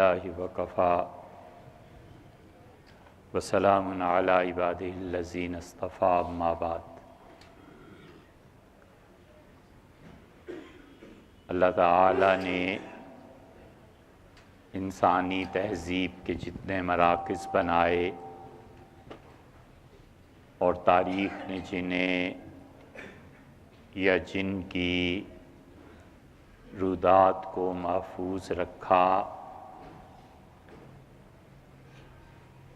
للہ وکفا وسلام علی عبادہ الذین اصطفیٰ اما بعد۔ اللہ تعالیٰ نے انسانی تہذیب کے جتنے مراکز بنائے اور تاریخ نے جنہیں یا جن کی رودات کو محفوظ رکھا،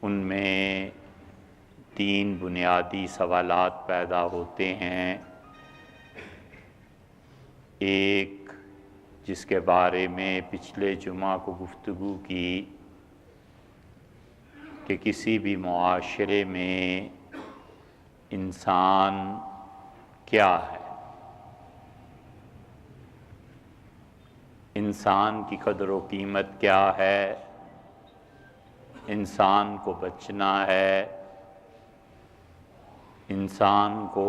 ان میں تین بنیادی سوالات پیدا ہوتے ہیں۔ ایک جس کے بارے میں پچھلے جمعہ کو گفتگو کی کہ کسی بھی معاشرے میں انسان کیا ہے، انسان کی قدر و قیمت کیا ہے، انسان کو بچنا ہے، انسان کو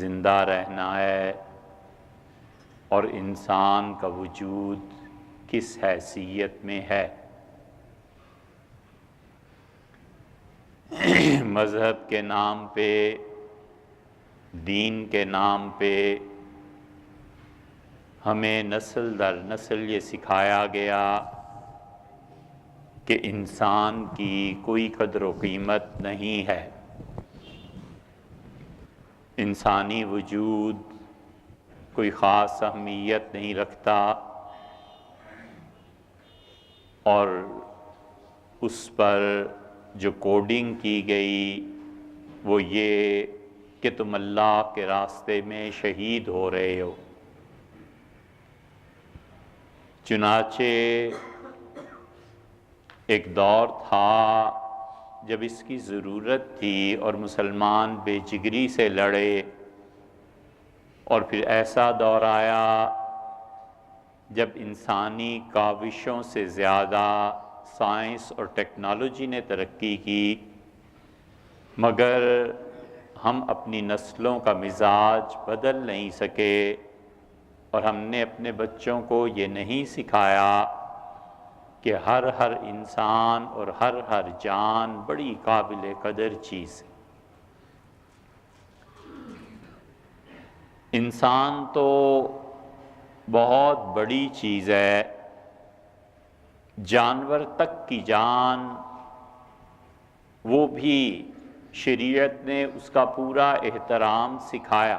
زندہ رہنا ہے، اور انسان کا وجود کس حیثیت میں ہے۔ مذہب کے نام پہ، دین کے نام پہ ہمیں نسل در نسل یہ سکھایا گیا کہ انسان کی کوئی قدر و قیمت نہیں ہے، انسانی وجود کوئی خاص اہمیت نہیں رکھتا، اور اس پر جو کوڈنگ کی گئی وہ یہ کہ تم اللہ کے راستے میں شہید ہو رہے ہو۔ چنانچہ ایک دور تھا جب اس کی ضرورت تھی اور مسلمان بے جگری سے لڑے، اور پھر ایسا دور آیا جب انسانی کاوشوں سے زیادہ سائنس اور ٹیکنالوجی نے ترقی کی، مگر ہم اپنی نسلوں کا مزاج بدل نہیں سکے، اور ہم نے اپنے بچوں کو یہ نہیں سکھایا کہ ہر انسان اور ہر جان بڑی قابل قدر چیز ہے۔ انسان تو بہت بڑی چیز ہے، جانور تک کی جان وہ بھی شریعت نے اس کا پورا احترام سکھایا۔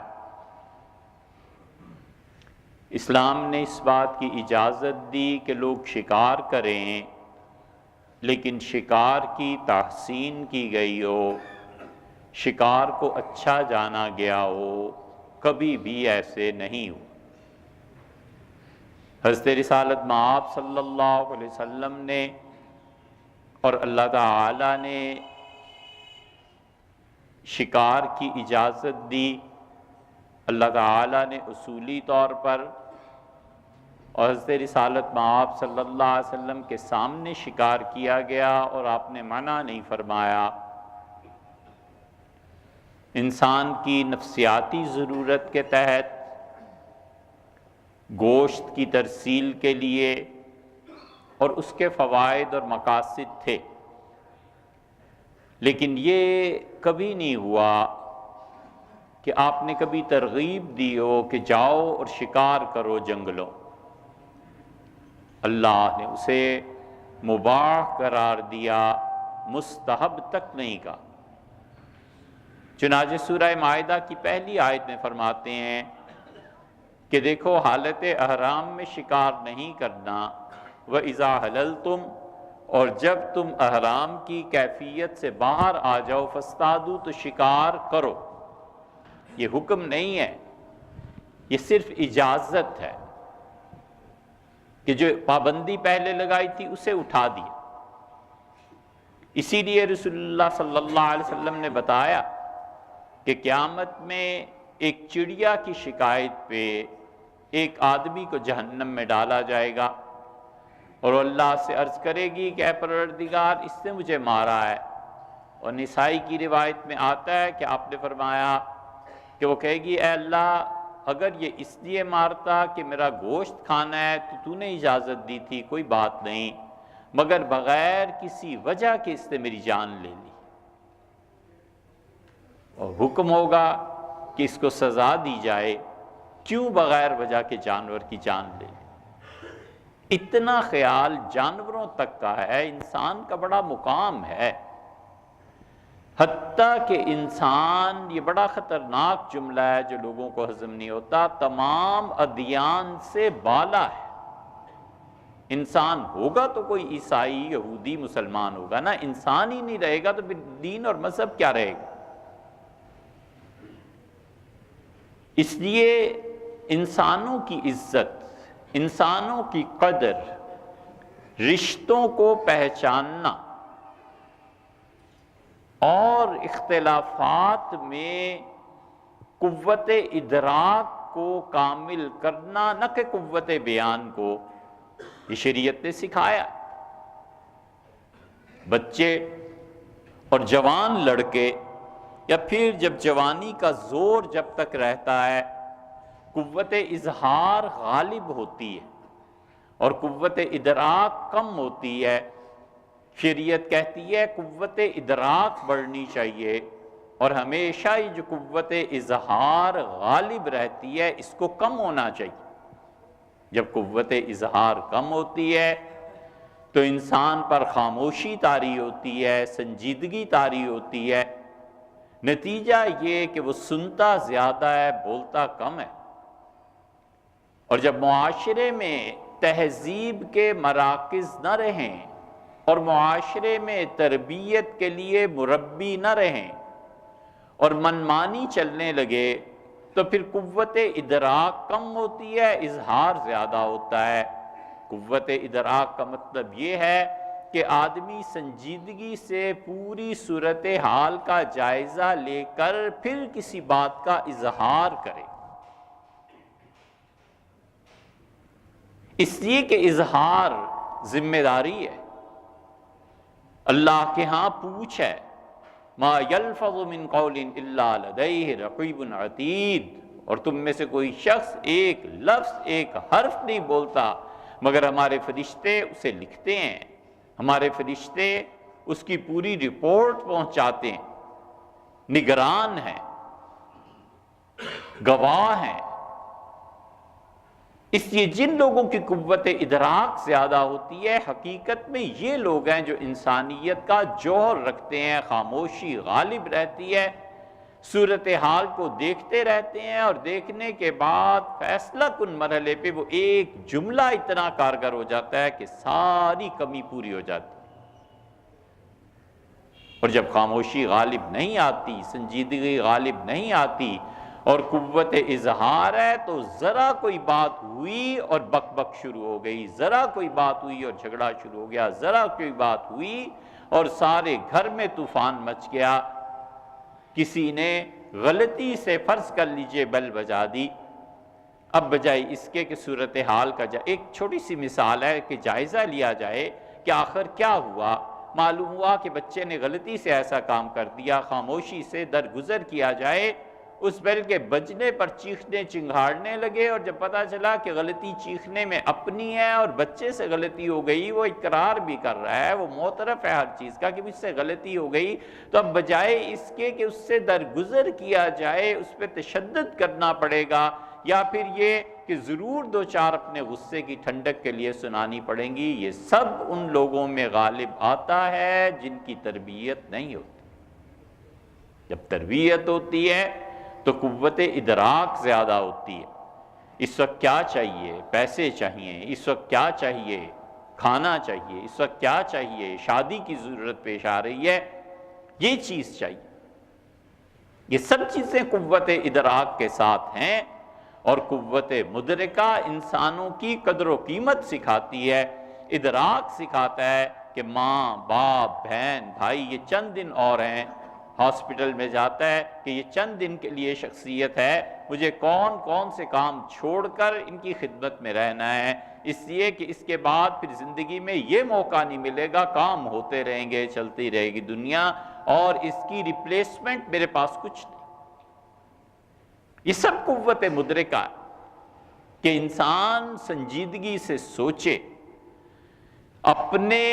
اسلام نے اس بات کی اجازت دی کہ لوگ شکار کریں، لیکن شکار کی تحسین کی گئی ہو، شکار کو اچھا جانا گیا ہو، کبھی بھی ایسے نہیں ہو۔ حضرت رسالت مآب صلی اللہ علیہ وسلم نے اور اللہ تعالی نے شکار کی اجازت دی، اللہ تعالی نے اصولی طور پر، اور حضرت رسالت مآب صلی اللہ علیہ وسلم کے سامنے شکار کیا گیا اور آپ نے منع نہیں فرمایا۔ انسان کی نفسیاتی ضرورت کے تحت گوشت کی ترسیل کے لیے اور اس کے فوائد اور مقاصد تھے، لیکن یہ کبھی نہیں ہوا کہ آپ نے کبھی ترغیب دی ہو کہ جاؤ اور شکار کرو جنگلوں۔ اللہ نے اسے مباح قرار دیا، مستحب تک نہیں کہا۔ چنانچہ سورہ مائدہ کی پہلی آیت میں فرماتے ہیں کہ دیکھو حالت احرام میں شکار نہیں کرنا، وَإِذَا حَلَلْتُمْ، اور جب تم احرام کی کیفیت سے باہر آ جاؤ، فَاسْتَادُوا، تو شکار کرو۔ یہ حکم نہیں ہے، یہ صرف اجازت ہے کہ جو پابندی پہلے لگائی تھی اسے اٹھا دیا۔ اسی لیے رسول اللہ صلی اللہ علیہ وسلم نے بتایا کہ قیامت میں ایک چڑیا کی شکایت پہ ایک آدمی کو جہنم میں ڈالا جائے گا، اور اللہ سے عرض کرے گی کہ اے پروردگار اس نے مجھے مارا ہے۔ اور نسائی کی روایت میں آتا ہے کہ آپ نے فرمایا کہ وہ کہے گی اے اللہ اگر یہ اس لیے مارتا کہ میرا گوشت کھانا ہے تو نے اجازت دی تھی، کوئی بات نہیں، مگر بغیر کسی وجہ کے اس نے میری جان لے لی، اور حکم ہوگا کہ اس کو سزا دی جائے، کیوں بغیر وجہ کے جانور کی جان لے لی۔ اتنا خیال جانوروں تک کا ہے، انسان کا بڑا مقام ہے، حتیٰ کہ انسان، یہ بڑا خطرناک جملہ ہے جو لوگوں کو ہضم نہیں ہوتا، تمام ادیان سے بالا ہے۔ انسان ہوگا تو کوئی عیسائی، یہودی، مسلمان ہوگا نا، انسان ہی نہیں رہے گا تو پھر دین اور مذہب کیا رہے گا؟ اس لیے انسانوں کی عزت، انسانوں کی قدر، رشتوں کو پہچاننا اور اختلافات میں قوت ادراک کو کامل کرنا، نہ کہ قوت بیان کو، یہ شریعت نے سکھایا۔ بچے اور جوان لڑکے، یا پھر جب جوانی کا زور جب تک رہتا ہے، قوت اظہار غالب ہوتی ہے اور قوت ادراک کم ہوتی ہے۔ شریعت کہتی ہے قوت ادراک بڑھنی چاہیے، اور ہمیشہ یہ جو قوت اظہار غالب رہتی ہے اس کو کم ہونا چاہیے۔ جب قوت اظہار کم ہوتی ہے تو انسان پر خاموشی طاری ہوتی ہے، سنجیدگی طاری ہوتی ہے، نتیجہ یہ کہ وہ سنتا زیادہ ہے، بولتا کم ہے۔ اور جب معاشرے میں تہذیب کے مراکز نہ رہیں اور معاشرے میں تربیت کے لیے مربی نہ رہیں اور منمانی چلنے لگے تو پھر قوت ادراک کم ہوتی ہے، اظہار زیادہ ہوتا ہے۔ قوت ادراک کا مطلب یہ ہے کہ آدمی سنجیدگی سے پوری صورتحال کا جائزہ لے کر پھر کسی بات کا اظہار کرے، اس لیے کہ اظہار ذمہ داری ہے۔ اللہ کے ہاں پوچھ ہے، ما یلفظ من قول الا لدیہ رقیب عتید، اور تم میں سے کوئی شخص ایک لفظ، ایک حرف نہیں بولتا مگر ہمارے فرشتے اسے لکھتے ہیں، ہمارے فرشتے اس کی پوری رپورٹ پہنچاتے ہیں، نگران ہیں، گواہ ہیں۔ اس لیے جن لوگوں کی قوت ادراک زیادہ ہوتی ہے، حقیقت میں یہ لوگ ہیں جو انسانیت کا جوہر رکھتے ہیں، خاموشی غالب رہتی ہے، صورتحال کو دیکھتے رہتے ہیں، اور دیکھنے کے بعد فیصلہ کن مرحلے پہ وہ ایک جملہ اتنا کارگر ہو جاتا ہے کہ ساری کمی پوری ہو جاتی ہے۔ اور جب خاموشی غالب نہیں آتی، سنجیدگی غالب نہیں آتی اور قوت اظہار ہے، تو ذرا کوئی بات ہوئی اور بک بک شروع ہو گئی، ذرا کوئی بات ہوئی اور جھگڑا شروع ہو گیا، ذرا کوئی بات ہوئی اور سارے گھر میں طوفان مچ گیا۔ کسی نے غلطی سے فرض کر لیجئے بیل بجا دی، اب بجائے اس کے کہ صورتحال کا ایک چھوٹی سی مثال ہے کہ جائزہ لیا جائے کہ آخر کیا ہوا، معلوم ہوا کہ بچے نے غلطی سے ایسا کام کر دیا، خاموشی سے درگزر کیا جائے، اس بیل کے بجنے پر چیخنے چنگھاڑنے لگے، اور جب پتا چلا کہ غلطی چیخنے میں اپنی ہے اور بچے سے غلطی ہو گئی، وہ اقرار بھی کر رہا ہے، وہ معترف ہے ہر چیز کا کہ مجھ سے غلطی ہو گئی، تو اب بجائے اس کے کہ اس سے درگزر کیا جائے، اس پہ تشدد کرنا پڑے گا، یا پھر یہ کہ ضرور دو چار اپنے غصے کی ٹھنڈک کے لیے سنانی پڑیں گی۔ یہ سب ان لوگوں میں غالب آتا ہے جن کی تربیت نہیں ہوتی۔ جب تربیت ہوتی ہے تو قوت ادراک زیادہ ہوتی ہے۔ اس وقت کیا چاہیے؟ پیسے چاہیے، اس وقت کیا چاہیے؟ کھانا چاہیے، اس وقت کیا چاہیے؟ شادی کی ضرورت پیش آ رہی ہے، یہ چیز چاہیے۔ یہ سب چیزیں قوت ادراک کے ساتھ ہیں، اور قوت مدرکہ انسانوں کی قدر و قیمت سکھاتی ہے، ادراک سکھاتا ہے کہ ماں، باپ، بہن، بھائی یہ چند دن اور ہیں۔ ہاسپٹل میں جاتا ہے کہ یہ چند دن کے لیے شخصیت ہے، مجھے کون کون سے کام چھوڑ کر ان کی خدمت میں رہنا ہے، اس لیے کہ اس کے بعد پھر زندگی میں یہ موقع نہیں ملے گا، کام ہوتے رہیں گے، چلتی رہے گی دنیا، اور اس کی ریپلیسمنٹ میرے پاس کچھ نہیں۔ یہ سب قوت مدرکہ ہے کہ انسان سنجیدگی سے سوچے، اپنے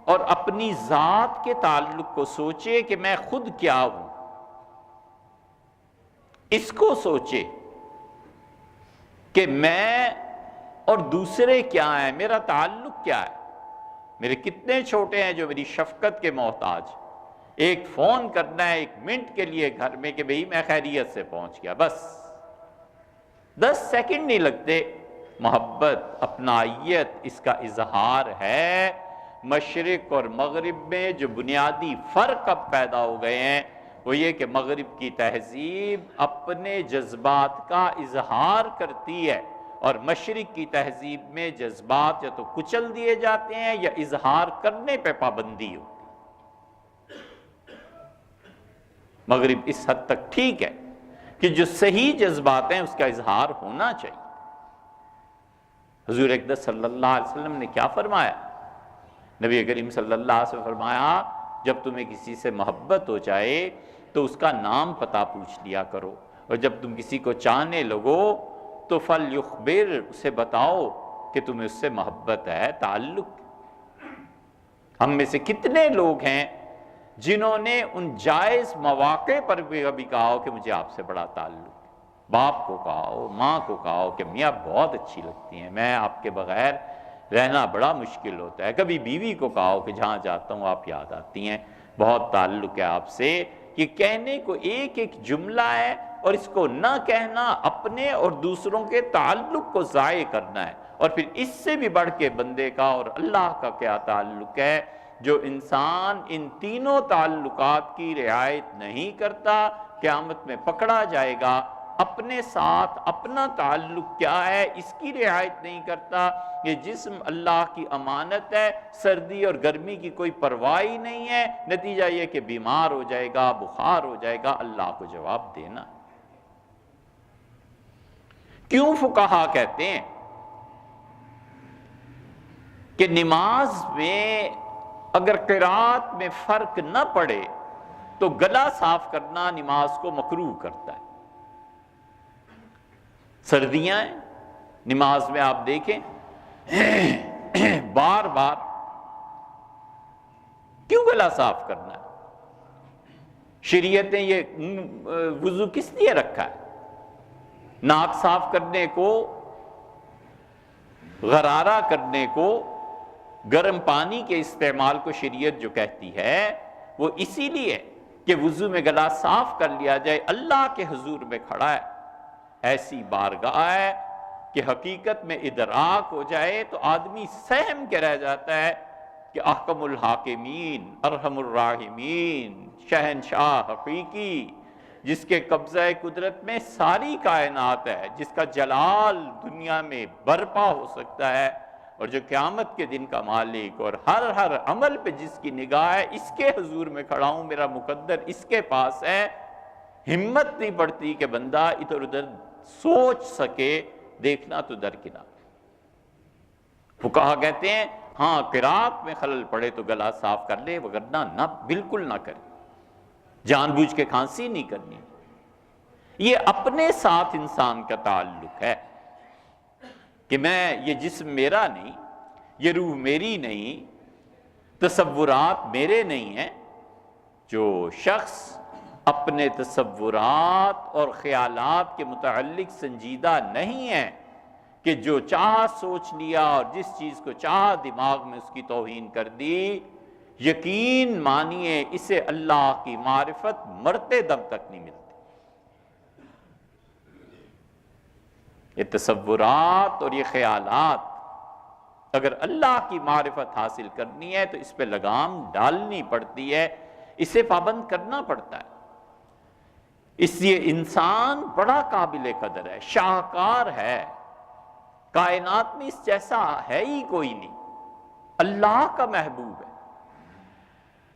اور اپنی ذات کے تعلق کو سوچے کہ میں خود کیا ہوں، اس کو سوچے کہ میں اور دوسرے کیا ہیں، میرا تعلق کیا ہے، میرے کتنے چھوٹے ہیں جو میری شفقت کے محتاج، ایک فون کرنا ہے 1 منٹ کے لیے گھر میں کہ بھئی میں خیریت سے پہنچ گیا، بس 10 سیکنڈ نہیں لگتے، محبت، اپنائیت، اس کا اظہار ہے۔ مشرق اور مغرب میں جو بنیادی فرق اب پیدا ہو گئے ہیں وہ یہ کہ مغرب کی تہذیب اپنے جذبات کا اظہار کرتی ہے، اور مشرق کی تہذیب میں جذبات یا تو کچل دیے جاتے ہیں یا اظہار کرنے پہ پابندی ہوتی ہے۔ مغرب اس حد تک ٹھیک ہے کہ جو صحیح جذبات ہیں اس کا اظہار ہونا چاہیے۔ حضور اقدس صلی اللہ علیہ وسلم نے کیا فرمایا؟ نبی کریم صلی اللہ علیہ وسلم فرمایا جب تمہیں کسی سے محبت ہو جائے تو اس کا نام پتہ پوچھ لیا کرو، اور جب تم کسی کو چاہنے لگو تو فَلْيُخْبِرْ، اسے بتاؤ کہ تمہیں اس سے محبت ہے، تعلق۔ ہم میں سے کتنے لوگ ہیں جنہوں نے ان جائز مواقع پر بھی کبھی کہا ہو کہ مجھے آپ سے بڑا تعلق ہے، باپ کو کہا ہو، ماں کو کہا ہو کہ میاں بہت اچھی لگتی ہیں، میں آپ کے بغیر رہنا بڑا مشکل ہوتا ہے، کبھی بیوی کو کہا ہو کہ جہاں جاتا ہوں آپ یاد آتی ہیں، بہت تعلق ہے آپ سے۔ یہ کہنے کو ایک ایک جملہ ہے، اور اس کو نہ کہنا اپنے اور دوسروں کے تعلق کو ضائع کرنا ہے۔ اور پھر اس سے بھی بڑھ کے بندے کا اور اللہ کا کیا تعلق ہے؟ جو انسان ان تینوں تعلقات کی رعایت نہیں کرتا قیامت میں پکڑا جائے گا۔ اپنے ساتھ اپنا تعلق کیا ہے اس کی رعایت نہیں کرتا، یہ جسم اللہ کی امانت ہے، سردی اور گرمی کی کوئی پرواہ ہی نہیں ہے، نتیجہ یہ کہ بیمار ہو جائے گا، بخار ہو جائے گا، اللہ کو جواب دینا۔ کیوں فقہا کہتے ہیں کہ نماز میں اگر قرات میں فرق نہ پڑے تو گلا صاف کرنا نماز کو مکروہ کرتا ہے۔ سردیاں ہیں، نماز میں آپ دیکھیں بار بار کیوں گلا صاف کرنا ہے؟ شریعت نے یہ وضو کس لیے رکھا ہے؟ ناک صاف کرنے کو، غرارہ کرنے کو، گرم پانی کے استعمال کو شریعت جو کہتی ہے وہ اسی لیے کہ وضو میں گلا صاف کر لیا جائے، اللہ کے حضور میں کھڑا ہے، ایسی بارگاہ ہے کہ حقیقت میں ادراک ہو جائے تو آدمی سہم کے رہ جاتا ہے کہ احکم الحاکمین، ارحم الراحمین، شہنشاہ حقیقی، جس کے قبضہ قدرت میں ساری کائنات ہے، جس کا جلال دنیا میں برپا ہو سکتا ہے، اور جو قیامت کے دن کا مالک، اور ہر عمل پہ جس کی نگاہ ہے، اس کے حضور میں کھڑا ہوں، میرا مقدر اس کے پاس ہے۔ ہمت نہیں پڑتی کہ بندہ ادھر ادھر سوچ سکے، دیکھنا تو درکنار۔ فقہا کہتے ہیں ہاں قرات میں خلل پڑے تو گلا صاف کر لے، وگرنہ نہ، بالکل نہ کرے، جان بوجھ کے کھانسی نہیں کرنی۔ یہ اپنے ساتھ انسان کا تعلق ہے کہ میں، یہ جسم میرا نہیں، یہ روح میری نہیں، تصورات میرے نہیں ہیں۔ جو شخص اپنے تصورات اور خیالات کے متعلق سنجیدہ نہیں ہے، کہ جو چاہا سوچ لیا اور جس چیز کو چاہا دماغ میں اس کی توہین کر دی، یقین مانیے اسے اللہ کی معرفت مرتے دم تک نہیں ملتی۔ یہ تصورات اور یہ خیالات اگر اللہ کی معرفت حاصل کرنی ہے تو اس پہ لگام ڈالنی پڑتی ہے، اسے پابند کرنا پڑتا ہے۔ اس لیے انسان بڑا قابل قدر ہے، شاہکار ہے، کائنات میں اس جیسا ہے ہی کوئی نہیں، اللہ کا محبوب ہے۔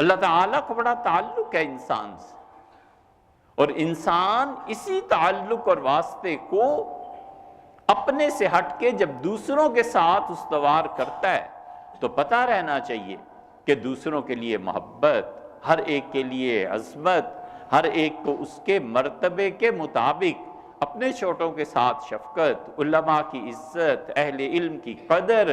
اللہ تعالیٰ کو بڑا تعلق ہے انسان سے، اور انسان اسی تعلق اور واسطے کو اپنے سے ہٹ کے جب دوسروں کے ساتھ استوار کرتا ہے تو پتہ رہنا چاہیے کہ دوسروں کے لیے محبت، ہر ایک کے لیے عظمت، ہر ایک کو اس کے مرتبے کے مطابق اپنے چھوٹوں کے ساتھ شفقت، علماء کی عزت، اہل علم کی قدر،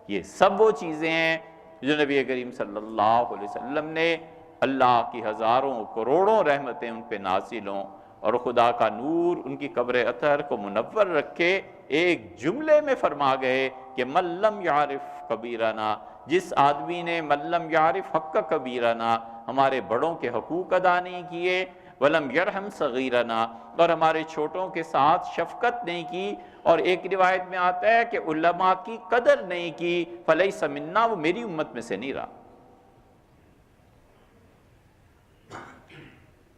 یہ سب وہ چیزیں ہیں جو نبی کریم صلی اللہ علیہ وسلم نے اللہ کی ہزاروں کروڑوں رحمتیں ان پہ نازل ہوں اور خدا کا نور ان کی قبر اطہر کو منور رکھے، ایک جملے میں فرما گئے کہ من لم یعرف کبیرنا، جس آدمی نے من لم یعرف حق کبیرنا، ہمارے بڑوں کے حقوق ادا نہیں کیے، ولم یرحم صغیرنا، اور ہمارے چھوٹوں کے ساتھ شفقت نہیں کی، اور ایک روایت میں آتا ہے کہ علماء کی قدر نہیں کی، فلیس منا، وہ میری امت میں سے نہیں رہا۔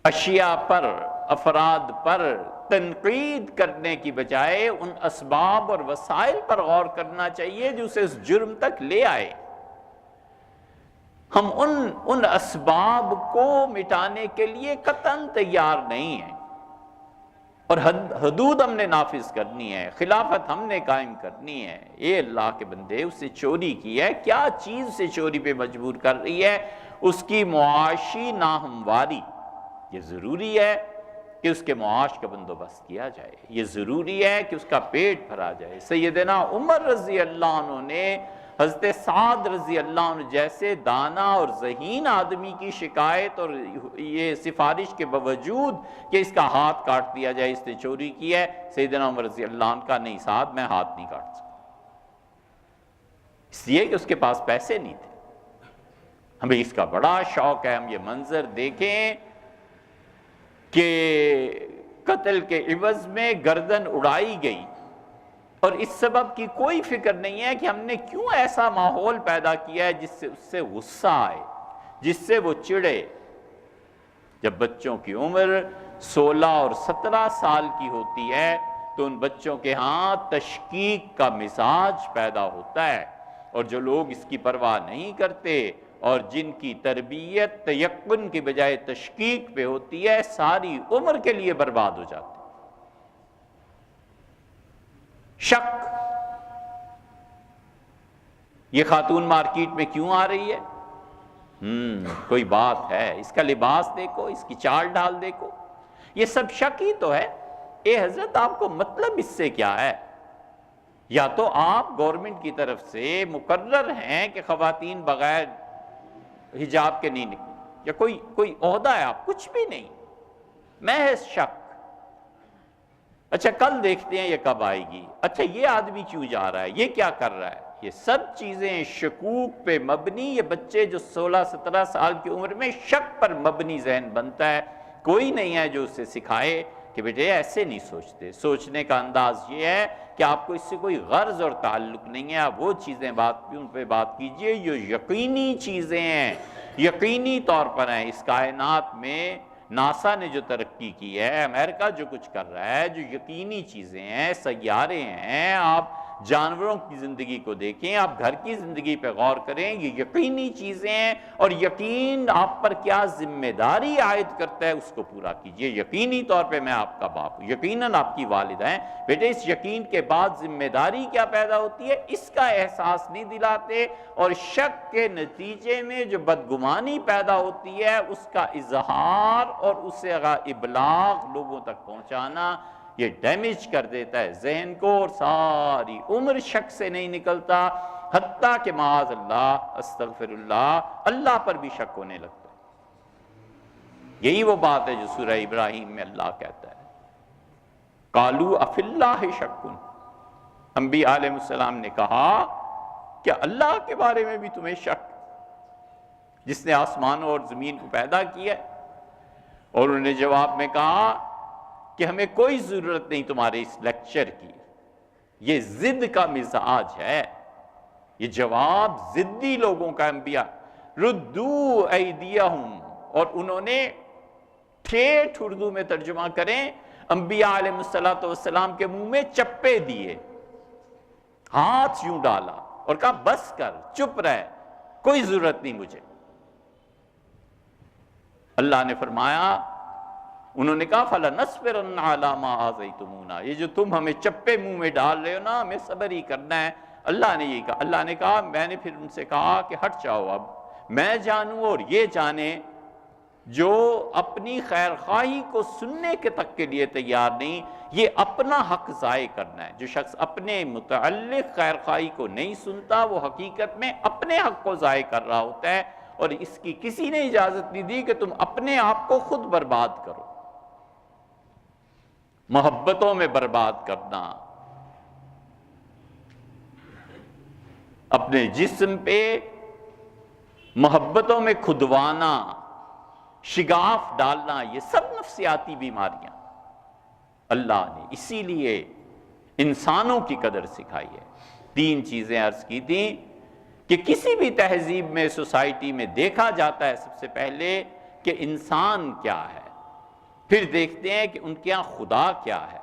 اشیاء پر، افراد پر تنقید کرنے کی بجائے ان اسباب اور وسائل پر غور کرنا چاہیے جو اسے اس جرم تک لے آئے۔ ہم ان اسباب کو مٹانے کے لیے قطعاً تیار نہیں ہیں، اور حدود ہم نے نافذ کرنی ہے، خلافت ہم نے قائم کرنی ہے۔ اے اللہ کے بندے، اس سے چوری کی ہے، کیا چیز سے چوری پہ مجبور کر رہی ہے؟ اس کی معاشی ناہمواری، یہ ضروری ہے کہ اس کے معاش کا بندوبست کیا جائے، یہ ضروری ہے کہ اس کا پیٹ بھرا جائے۔ سیدنا عمر رضی اللہ عنہ نے حضرت سعد رضی اللہ عنہ جیسے دانا اور ذہین آدمی کی شکایت اور یہ سفارش کے باوجود کہ اس کا ہاتھ کاٹ دیا جائے، اس نے چوری کی ہے، سیدنا عمر رضی اللہ عنہ کا نہیں سعد، میں ہاتھ نہیں کاٹ سکتا، اس لیے کہ اس کے پاس پیسے نہیں تھے۔ ہمیں اس کا بڑا شوق ہے، ہم یہ منظر دیکھیں کہ قتل کے عوض میں گردن اڑائی گئی، اور اس سبب کی کوئی فکر نہیں ہے کہ ہم نے کیوں ایسا ماحول پیدا کیا ہے جس سے اس سے غصہ آئے، جس سے وہ چڑھے۔ جب بچوں کی عمر 16 اور 17 سال کی ہوتی ہے تو ان بچوں کے ہاں تشکیک کا مزاج پیدا ہوتا ہے، اور جو لوگ اس کی پرواہ نہیں کرتے اور جن کی تربیت تیقن کی بجائے تشکیک پہ ہوتی ہے، ساری عمر کے لیے برباد ہو جاتے ہیں۔ شک، یہ خاتون مارکیٹ میں کیوں آ رہی ہے؟ کوئی بات ہے، اس کا لباس دیکھو، اس کی چال ڈھال دیکھو، یہ سب شک ہی تو ہے۔ اے حضرت، آپ کو مطلب اس سے کیا ہے؟ یا تو آپ گورنمنٹ کی طرف سے مقرر ہیں کہ خواتین بغیر حجاب کے نہیں نکلیں، یا کوئی عہدہ ہے، آپ کچھ بھی نہیں، محض شک۔ اچھا کل دیکھتے ہیں یہ کب آئے گی، اچھا یہ آدمی کیوں جا رہا ہے، یہ کیا کر رہا ہے، یہ سب چیزیں شکوک پہ مبنی۔ یہ بچے جو 16-17 سال کی عمر میں شک پر مبنی ذہن بنتا ہے، کوئی نہیں ہے جو اسے سکھائے کہ بیٹے ایسے نہیں سوچتے۔ سوچنے کا انداز یہ ہے کہ آپ کو اس سے کوئی غرض اور تعلق نہیں ہے، آپ وہ چیزیں ان پہ بات کیجئے جو یقینی چیزیں ہیں، یقینی طور پر ہیں۔ اس کائنات میں ناسا نے جو ترقی کی ہے، امریکہ جو کچھ کر رہا ہے، جو یقینی چیزیں ہیں، سیارے ہیں، آپ جانوروں کی زندگی کو دیکھیں، آپ گھر کی زندگی پہ غور کریں، یہ یقینی چیزیں ہیں، اور یقین آپ پر کیا ذمہ داری عائد کرتا ہے اس کو پورا کیجئے۔ یقینی طور پہ میں آپ کا باپ ہوں، یقیناً آپ کی والدہ ہیں، بیٹے اس یقین کے بعد ذمہ داری کیا پیدا ہوتی ہے، اس کا احساس نہیں دلاتے، اور شک کے نتیجے میں جو بدگمانی پیدا ہوتی ہے اس کا اظہار اور اسے ابلاغ لوگوں تک پہنچانا، یہ ڈیمیج کر دیتا ہے ذہن کو، اور ساری عمر شک سے نہیں نکلتا، حتیٰ کہ معاذ اللہ، استغفر اللہ، اللہ پر بھی شک ہونے لگتا ہے۔ یہی وہ بات ہے جو سورہ ابراہیم میں اللہ کہتا ہے، قالوا افی اللہ شک۔ انبیاء علیہ السلام نے کہا کہ اللہ کے بارے میں بھی تمہیں شک، جس نے آسمانوں اور زمین کو پیدا کیا، اور انہوں نے جواب میں کہا کہ ہمیں کوئی ضرورت نہیں تمہارے اس لیکچر کی، یہ ضد کا مزاج ہے، یہ جواب ضدی لوگوں کا۔ انبیاء ردو ایدیہم، اور انہوں نے ٹھیٹھ اردو میں ترجمہ کریں، انبیاء علیہ السلام کے منہ میں چپے دیے، ہاتھ یوں ڈالا اور کہا بس کر، چپ رہ، کوئی ضرورت نہیں مجھے۔ اللہ نے فرمایا، انہوں نے کہا فَلَنَصْبِرَنَّ عَلَىٰ مَا آذَيْتُمُونَا، یہ جو تم ہمیں چپے منہ میں ڈال رہے ہو نا، ہمیں صبر ہی کرنا ہے۔ اللہ نے یہ کہا، اللہ نے کہا، میں نے پھر ان سے کہا کہ ہٹ جاؤ، اب میں جانوں اور یہ جانے جو اپنی خیر خواہی کو سننے کے تک کے لیے تیار نہیں، یہ اپنا حق ضائع کرنا ہے۔ جو شخص اپنے متعلق خیر خواہی کو نہیں سنتا وہ حقیقت میں اپنے حق کو ضائع کر رہا ہوتا ہے، اور اس کی کسی نے اجازت نہیں دی کہ تم اپنے آپ کو خود برباد کرو۔ محبتوں میں برباد کرنا، اپنے جسم پہ محبتوں میں کھدوانا، شگاف ڈالنا، یہ سب نفسیاتی بیماریاں اللہ نے اسی لیے انسانوں کی قدر سکھائی ہے۔ 3 چیزیں عرض کی تھیں کہ کسی بھی تہذیب میں، سوسائٹی میں دیکھا جاتا ہے سب سے پہلے کہ انسان کیا ہے، پھر دیکھتے ہیں کہ ان کے یہاں خدا کیا ہے،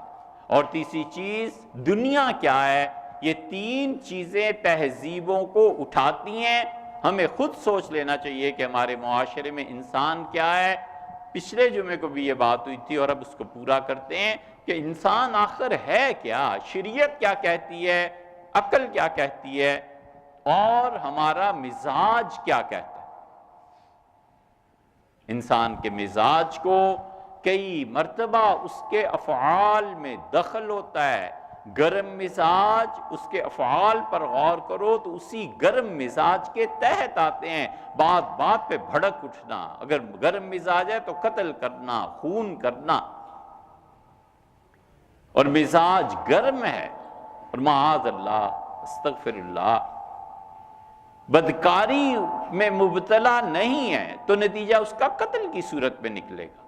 اور تیسری چیز دنیا کیا ہے۔ یہ 3 چیزیں تہذیبوں کو اٹھاتی ہیں۔ ہمیں خود سوچ لینا چاہیے کہ ہمارے معاشرے میں انسان کیا ہے۔ پچھلے جمعے کو بھی یہ بات ہوئی تھی اور اب اس کو پورا کرتے ہیں کہ انسان آخر ہے کیا، شریعت کیا کہتی ہے، عقل کیا کہتی ہے، اور ہمارا مزاج کیا کہتا ہے۔ انسان کے مزاج کو کئی مرتبہ اس کے افعال میں دخل ہوتا ہے۔ گرم مزاج، اس کے افعال پر غور کرو تو اسی گرم مزاج کے تحت آتے ہیں۔ بات بات پہ بھڑک اٹھنا، اگر گرم مزاج ہے تو قتل کرنا، خون کرنا، اور مزاج گرم ہے اور معاذ اللہ استغفر اللہ بدکاری میں مبتلا نہیں ہے تو نتیجہ اس کا قتل کی صورت میں نکلے گا،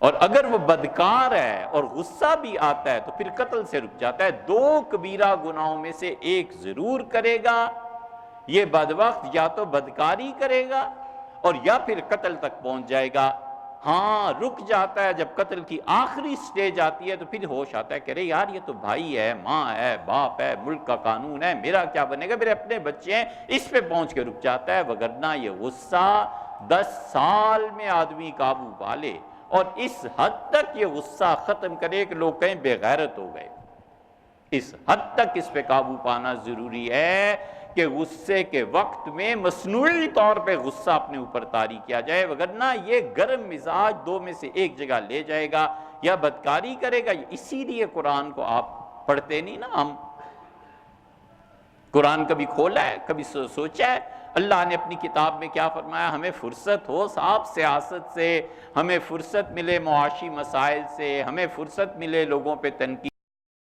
اور اگر وہ بدکار ہے اور غصہ بھی آتا ہے تو پھر قتل سے رک جاتا ہے۔ 2 کبیرہ گناہوں میں سے ایک ضرور کرے گا، یہ بدبخت یا تو بدکاری کرے گا اور یا پھر قتل تک پہنچ جائے گا۔ ہاں رک جاتا ہے جب قتل کی آخری سٹیج آتی ہے تو پھر ہوش آتا ہے کہ ارے یار یہ تو بھائی ہے، ماں ہے، باپ ہے، ملک کا قانون ہے، میرا کیا بنے گا، میرے اپنے بچے ہیں، اس پہ پہنچ کے رک جاتا ہے۔ وگرنہ یہ غصہ 10 سال میں آدمی قابو پا لے اور اس حد تک یہ غصہ ختم کرے کہ لوگ کہیں بے غیرت ہو گئے، اس حد تک اس پہ قابو پانا ضروری ہے کہ غصے کے وقت میں مصنوعی طور پہ غصہ اپنے اوپر طاری کیا جائے، وگرنہ یہ گرم مزاج 2 میں سے ایک جگہ لے جائے گا، یا بدکاری کرے گا۔ اسی لیے قرآن کو آپ پڑھتے نہیں نا، ہم قرآن کبھی کھولا ہے، کبھی سوچا ہے اللہ نے اپنی کتاب میں کیا فرمایا؟ ہمیں فرصت ہو صاحب سیاست سے، ہمیں فرصت ملے معاشی مسائل سے، ہمیں فرصت ملے لوگوں پہ تنقید،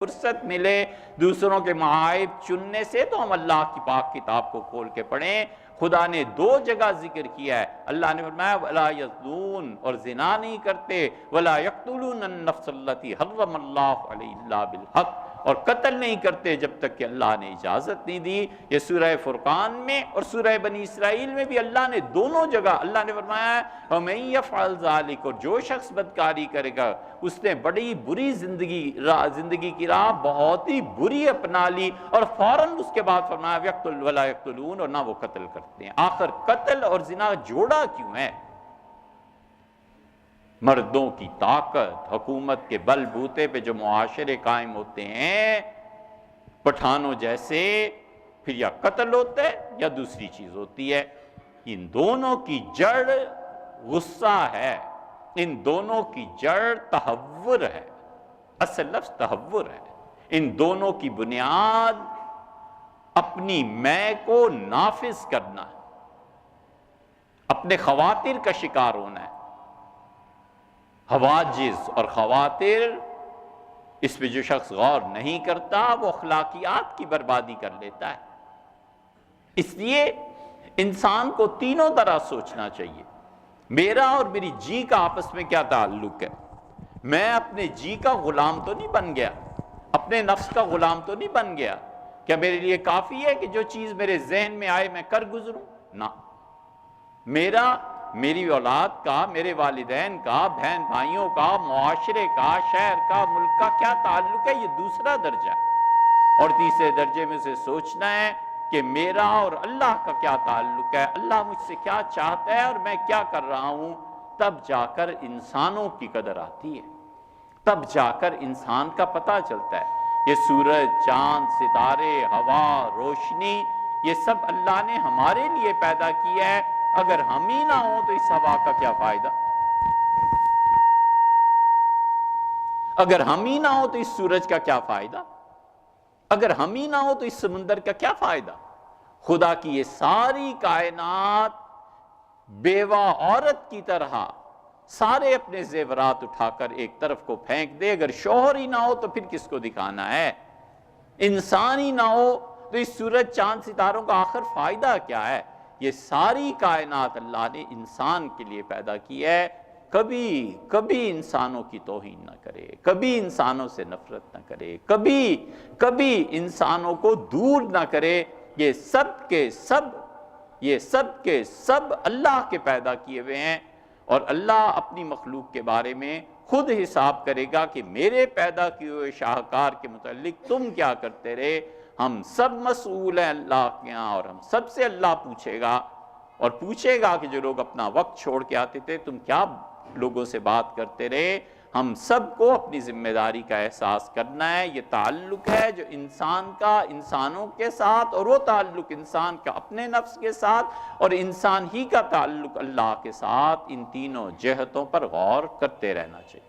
فرصت ملے دوسروں کے معائب چننے سے، تو ہم اللہ کی پاک کتاب کو کھول کے پڑھیں۔ خدا نے 2 جگہ ذکر کیا ہے، اللہ نے فرمایا وَلَا يَزْنُونَ، اور زنا نہیں کرتے، وَلَا يَقْتُلُونَ النَّفْسَ الَّتِي حَرَّمَ اللَّهُ عَلَيْهَا إِلَّا بِالْحَقِّ، اور قتل نہیں کرتے جب تک کہ اللہ نے اجازت نہیں دی۔ یہ سورہ فرقان میں اور سورہ بنی اسرائیل میں بھی اللہ نے دونوں جگہ اللہ نے فرمایا ہے وَمَن يَفْعَلْ ذَلِكَ، اور جو شخص بدکاری کرے گا اس نے بڑی بری زندگی کی راہ بہت ہی بری اپنا لی، اور فوراً اس کے بعد فرمایا وَيَقْتُلْ وَلَا يَقْتُلُونَ، اور نہ وہ قتل کرتے ہیں۔ آخر قتل اور زنا جوڑا کیوں ہے؟ مردوں کی طاقت، حکومت کے بل بوتے پہ جو معاشرے قائم ہوتے ہیں پٹھانوں جیسے، پھر یا قتل ہوتا ہے یا دوسری چیز ہوتی ہے۔ ان دونوں کی جڑ غصہ ہے، ان دونوں کی جڑ تہور ہے، اصل لفظ تہور ہے۔ ان دونوں کی بنیاد اپنی میں کو نافذ کرنا ہے، اپنے خواطر کا شکار ہونا ہے۔ حواجز اور خواطر، اس پہ جو شخص غور نہیں کرتا وہ اخلاقیات کی بربادی کر لیتا ہے۔ اس لیے انسان کو تینوں طرح سوچنا چاہیے۔ میرا اور میری جی کا آپس میں کیا تعلق ہے؟ میں اپنے جی کا غلام تو نہیں بن گیا، اپنے نفس کا غلام تو نہیں بن گیا۔ کیا میرے لیے کافی ہے کہ جو چیز میرے ذہن میں آئے میں کر گزروں؟ نہ، میری اولاد کا، میرے والدین کا، بہن بھائیوں کا، معاشرے کا، شہر کا، ملک کا کیا تعلق ہے، یہ دوسرا درجہ ہے۔ اور تیسرے درجے میں سے سوچنا ہے کہ میرا اور اللہ کا کیا تعلق ہے، اللہ مجھ سے کیا چاہتا ہے اور میں کیا کر رہا ہوں۔ تب جا کر انسانوں کی قدر آتی ہے، تب جا کر انسان کا پتہ چلتا ہے۔ یہ سورج، چاند، ستارے، ہوا، روشنی، یہ سب اللہ نے ہمارے لیے پیدا کیا ہے اگر ہم ہی نہ ہوں تو اس ہوا کا کیا فائدہ؟ اگر ہم ہی نہ ہوں تو اس سورج کا کیا فائدہ؟ اگر ہم ہی نہ ہوں تو اس سمندر کا کیا فائدہ؟ خدا کی یہ ساری کائنات بیوہ عورت کی طرح سارے اپنے زیورات اٹھا کر ایک طرف کو پھینک دے، اگر شوہر ہی نہ ہو تو پھر کس کو دکھانا ہے؟ انسان ہی نہ ہو تو اس سورج چاند ستاروں کا آخر فائدہ کیا ہے؟ یہ ساری کائنات اللہ نے انسان کے لیے پیدا کی ہے۔ کبھی انسانوں کی توہین نہ کرے، کبھی انسانوں سے نفرت نہ کرے، کبھی انسانوں کو دور نہ کرے۔ یہ سب کے سب اللہ کے پیدا کیے ہوئے ہیں، اور اللہ اپنی مخلوق کے بارے میں خود حساب کرے گا کہ میرے پیدا کیے ہوئے شاہکار کے متعلق تم کیا کرتے رہے۔ ہم سب مسئول ہیں اللہ کے ہاں، اور ہم سب سے اللہ پوچھے گا، اور پوچھے گا کہ جو لوگ اپنا وقت چھوڑ کے آتے تھے تم کیا لوگوں سے بات کرتے رہے۔ ہم سب کو اپنی ذمہ داری کا احساس کرنا ہے۔ یہ تعلق ہے جو انسان کا انسانوں کے ساتھ، اور وہ تعلق انسان کا اپنے نفس کے ساتھ، اور انسان ہی کا تعلق اللہ کے ساتھ، ان تینوں جہتوں پر غور کرتے رہنا چاہیے۔